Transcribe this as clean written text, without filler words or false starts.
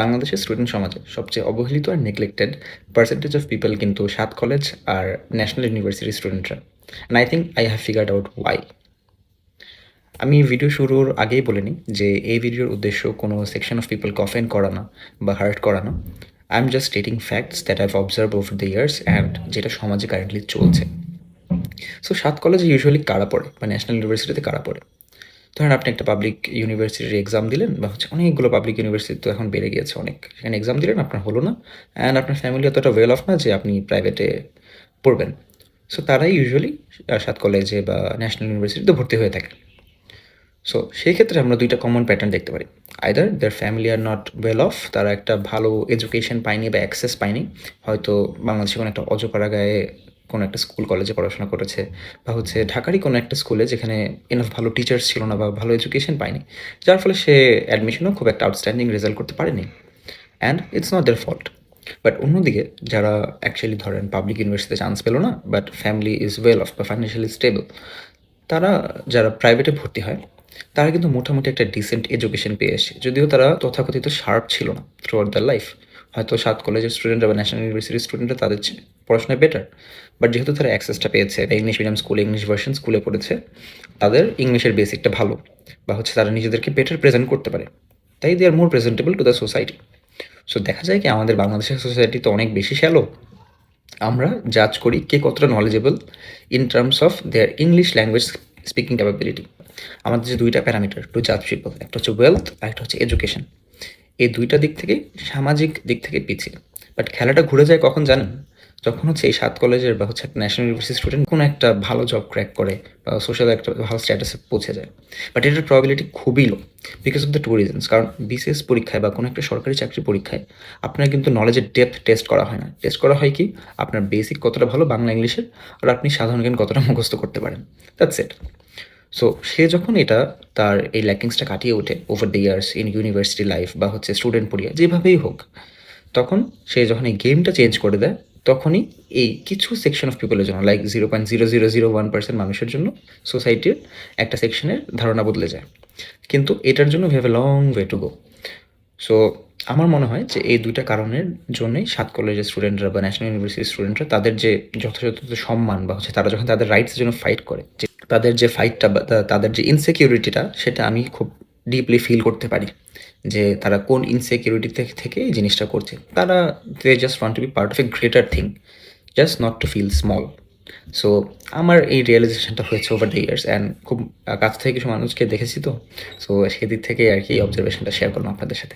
বাংলাদেশের স্টুডেন্ট সমাজে সবচেয়ে অবহেলিত আর নেগলেক্টেড পার্সেন্টেজ অফ পিপল কিন্তু সাত কলেজ আর ন্যাশনাল ইউনিভার্সিটির স্টুডেন্টরা। And I think I have figured out why. আমি ভিডিও শুরুর আগেই বলে নিই যে এই ভিডিওর উদ্দেশ্য কোনো সেকশন অফ পিপলকে অফেন্ড করা না বা হার্ট করা না। I am just stating facts that I've observe over the years and যেটা সমাজে কারেন্টলি চলছে। সো সাত কলেজে ইউজুয়ালি কারা পড়ে বা ন্যাশনাল ইউনিভার্সিটিতে কারা পড়ে? ধরেন আপনি একটা পাবলিক ইউনিভার্সিটির এক্সাম দিলেন বা অনেকগুলো পাবলিক ইউনিভার্সিটি তো এখন বেড়ে গিয়েছে অনেক, সেখানে এক্সাম দিলেন, আপনার হলো না, অ্যান্ড আপনার ফ্যামিলি অতটা ওয়েল অফ না যে আপনি প্রাইভেটে পড়বেন। সো তারাই ইউজুয়ালি সাত কলেজে বা ন্যাশনাল ইউনিভার্সিটিতে ভর্তি হয়ে থাকে। সো সেই ক্ষেত্রে আমরা দুইটা কমন প্যাটার্ন দেখতে পারি। Either there family are not well of, তারা একটা ভালো এডুকেশন পায়নি বা অ্যাক্সেস পায়নি, হয়তো বাংলাদেশে কোনো একটা অজপাড়া গায়ে কোনো একটা স্কুল কলেজে পড়াশোনা করেছে, বা ঢাকারই কোনো একটা স্কুলে যেখানে এনাফ ভালো টিচার্স ছিল না বা ভালো এডুকেশন পায়নি, যার ফলে সে অ্যাডমিশনও খুব একটা আউটস্ট্যান্ডিং রেজাল্ট করতে পারেনি, and it's not their fault. But অন্যদিকে যারা অ্যাকচুয়ালি ধরেন পাবলিক ইউনিভার্সিটিতে চান্স পেলো না, but family is well off বা ফাইন্যান্সিয়ালি স্টেবল, তারা যারা প্রাইভেটে ভর্তি হয় তারা কিন্তু মোটামুটি একটা ডিসেন্ট এডুকেশন পেয়ে আসে, যদিও তারা তথাকথিত শার্প ছিল না থ্রু আউট দ্য লাইফ। হয়তো সাত কলেজের স্টুডেন্টরা বা ন্যাশনাল ইউনিভার্সিটির স্টুডেন্টরা তাদের পড়াশোনায় বেটার, বাট যেহেতু তারা অ্যাক্সেসটা পেয়েছে বা ইংলিশ মিডিয়াম স্কুলে ইংলিশ ভার্সন স্কুলে পড়েছে, তাদের ইংলিশের বেসিকটা ভালো, বা তারা নিজেদেরকে বেটার প্রেজেন্ট করতে পারে, তাই they are more presentable to the society. So দেখা যায় কি আমাদের বাংলাদেশের সোসাইটি তো অনেক বেশি শ্যালো। আমরা জাজ করি কে কতটা knowledgeable in terms of their English language speaking capability. আমাদের যে দুইটা প্যারামিটার টু জাজ পিপল, একটা হচ্ছে ওয়েলথ আর একটা হচ্ছে এডুকেশন, এই দুইটা দিক থেকেই সামাজিক দিক থেকে পিছিয়ে। বাট খেলাটা ঘুরে যায় কখন জানেন? যখন এই সাত কলেজের বা একটা ন্যাশনাল ইউনিভার্সিটি স্টুডেন্ট কোনো একটা ভালো জব ক্র্যাক করে বা সোশ্যাল একটা ভালো স্ট্যাটাসে পৌঁছে যায়। বাট এটার প্রবাবিলিটি খুবই low because of the two reasons. কারণ বিসিএস পরীক্ষায় বা কোনো একটা সরকারি চাকরির পরীক্ষায় আপনার কিন্তু নলেজের ডেপথ টেস্ট করা হয় না, টেস্ট করা হয় কি আপনার বেসিক কতটা ভালো বাংলা ইংলিশের, আর আপনি সাধারণ জ্ঞান কতটা মুখস্থ করতে পারেন, দ্যাটস ইট। সো সে যখন তার এই ল্যাকিংসটা কাটিয়ে ওঠে over the years in university life বা স্টুডেন্ট পড়িয়া যেভাবেই হোক, তখন সে যখন এই গেমটা চেঞ্জ করে দেয়, তখনই এই কিছু সেকশন অফ পিপলের জন্য, লাইক 0.0001% মানুষের জন্য সোসাইটির একটা সেকশনের ধারণা বদলে যায়। কিন্তু এটার জন্য we have a long way to go. So আমার মনে হয় যে এই দুইটা কারণের জন্যই সাত কলেজের স্টুডেন্টরা বা ন্যাশনাল ইউনিভার্সিটির স্টুডেন্টরা তাদের যে যথাযথ সম্মান বা তারা যখন তাদের রাইটসের জন্য ফাইট করে, যে তাদের যে ফাইটটা বা তাদের যে ইনসিকিউরিটিটা, সেটা আমি খুব ডিপলি ফিল করতে পারি যে তারা কোন ইনসিকিউরিটি থেকে এই জিনিসটা করছে। তারা they just want to be part of a greater thing, just not to feel small. So আমার এই রিয়েলাইজেশনটা হয়েছে ওভার দ্য ইয়ার্স, অ্যান্ড খুব কাছ থেকে কিছু মানুষকে দেখেছি তো। সো সেদিক থেকে আর কি অবজারভেশনটা শেয়ার করলাম আপনাদের সাথে।